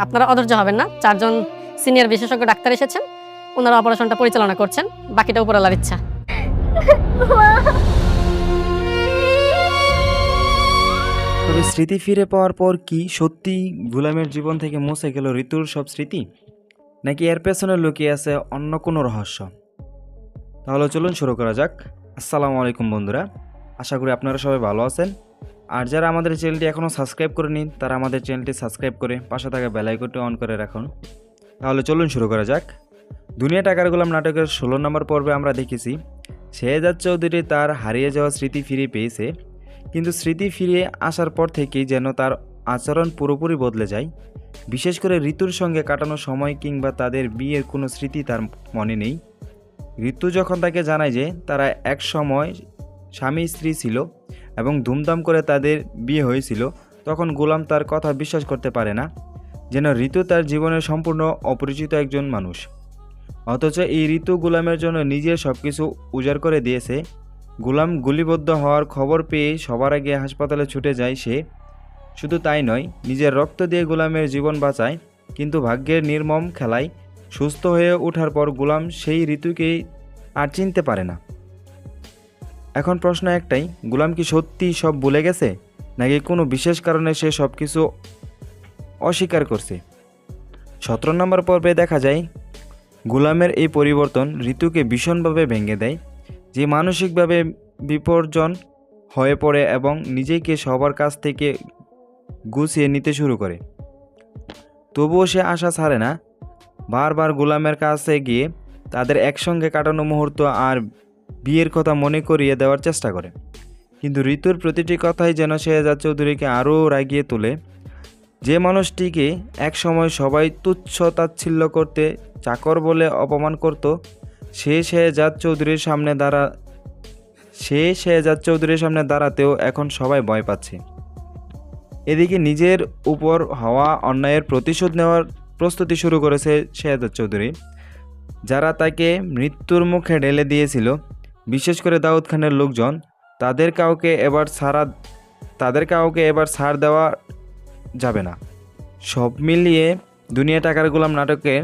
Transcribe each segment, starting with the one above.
আপনারা অধৈর্য হবেন না, 4 জন সিনিয়র বিশেষজ্ঞ ডাক্তার এসেছেন, ওনারা অপারেশনটা পরিচালনা করছেন, বাকিটা উপরওয়ালার ইচ্ছা। তবে স্মৃতি ফিরে পাওয়ার পর কি সত্যি গুলামের জীবন থেকে মুছে গেল ঋতুর সব স্মৃতি, নাকি এর পেছনে লুকিয়ে আছে অন্য কোনো রহস্য? তাহলে চলুন শুরু করা যাক। আসসালামু আলাইকুম বন্ধুরা, আশা করি আপনারা সবাই ভালো আছেন। আর যারা আমাদের চ্যানেলটি এখনও সাবস্ক্রাইব করেনি তারা আমাদের চ্যানেলটি সাবস্ক্রাইব করে পাশে থাকা বেল আইকনটি অন করে রাখুন। তাহলে চলুন শুরু করা যাক। দুনিয়া টাকার গোলাম নাটকের 16 নম্বর পর্বে আমরা দেখেছি শেহজাদ চৌধুরী তার হারিয়ে যাওয়া স্মৃতি ফিরে পেয়েছে, কিন্তু স্মৃতি ফিরে আসার পর থেকেই যেন তার আচরণ পুরোপুরি বদলে যায়। বিশেষ করে ঋতুর সঙ্গে কাটানো সময় কিংবা তাদের বিয়ের কোনো স্মৃতি তার মনে নেই। ঋতু যখন তাকে জানায় যে তারা এক সময় স্বামী স্ত্রী ছিল এবং ধুমধাম করে তাদের বিয়ে হয়েছিল, তখন গোলাম তার কথা বিশ্বাস করতে পারে না, যেন ঋতু তার জীবনের সম্পূর্ণ অপরিচিত একজন মানুষ। অথচ এই ঋতু গোলামের জন্য নিজের সব কিছু উজাড় করে দিয়েছে। গোলাম গুলিবদ্ধ হওয়ার খবর পেয়ে সবার আগে হাসপাতালে ছুটে যায় সে। শুধু তাই নয়, নিজের রক্ত দিয়ে গোলামের জীবন বাঁচায়, কিন্তু ভাগ্যের নির্মম খেলায় সুস্থ হয়ে ওঠার পর গোলাম সেই ঋতুকেই আর চিনতে পারে না। এখন প্রশ্ন একটাই, গোলাম কি সত্যি সব ভুলে গেছে, নাকি কোনো বিশেষ কারণে সে সব কিছু অস্বীকার করছে? 17 নম্বর পর্বে দেখা যায় গোলামের এই পরিবর্তন ঋতুকে ভীষণভাবে ভেঙে দেয়। যে মানসিকভাবে বিপর্জন হয়ে পড়ে এবং নিজেকে সবার কাছ থেকে গুছিয়ে নিতে শুরু করে। তবুও সে আশা ছাড়ে না, বারবার গোলামের কাছে গিয়ে তাদের একসঙ্গে কাটানো মুহূর্ত আর বিয়ের কথা মনে করিয়ে দেওয়ার চেষ্টা করে। কিন্তু ঋতুর প্রতিটি কথাই যেন শেহজাদ চৌধুরীকে আরও রাগিয়ে তোলে। যে মানুষটিকে একসময় সবাই তুচ্ছ তাচ্ছিল্য করতে, চাকর বলে অপমান করত, সে শেহজাদ চৌধুরীর সামনে দাঁড়াতেও এখন সবাই ভয় পাচ্ছে। এদিকে নিজের উপর হওয়া অন্যায়ের প্রতিশোধ নেওয়ার প্রস্তুতি শুরু করেছে শেহজাদ চৌধুরী। যারা তাকে মৃত্যুর মুখে ঢেলে দিয়েছিল, বিশেষ করে দাউদ খানের লোকজন, তাদের কাউকে এবার ছাড় দেওয়া যাবে না। সব মিলিয়ে দুনিয়া টাকার গোলাম নাটকের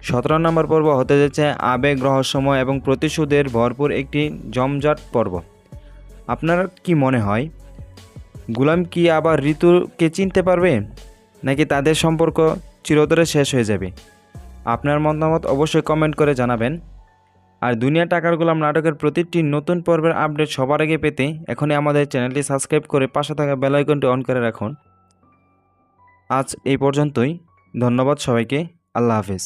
17 নম্বর পর্ব হতে যাচ্ছে আবেগ, রহস্যময় এবং প্রতিশোধের ভরপুর একটি জমজট পর্ব। আপনার কি মনে হয়, গোলাম কি আবার ঋতুকে চিনতে পারবে, নাকি তাদের সম্পর্ক চিরতরে শেষ হয়ে যাবে? আপনার মতামত অবশ্যই কমেন্ট করে জানাবেন। আর দুনিয়া টাকার গোলাম নাটকের প্রতিটি নতুন পর্বের আপডেট সবার আগে পেতে এখনই আমাদের চ্যানেলটি সাবস্ক্রাইব করে পাশে থাকা বেল আইকনটি অন করে রাখুন। আজ এই পর্যন্তই। ধন্যবাদ সবাইকে। আল্লাহ হাফেজ।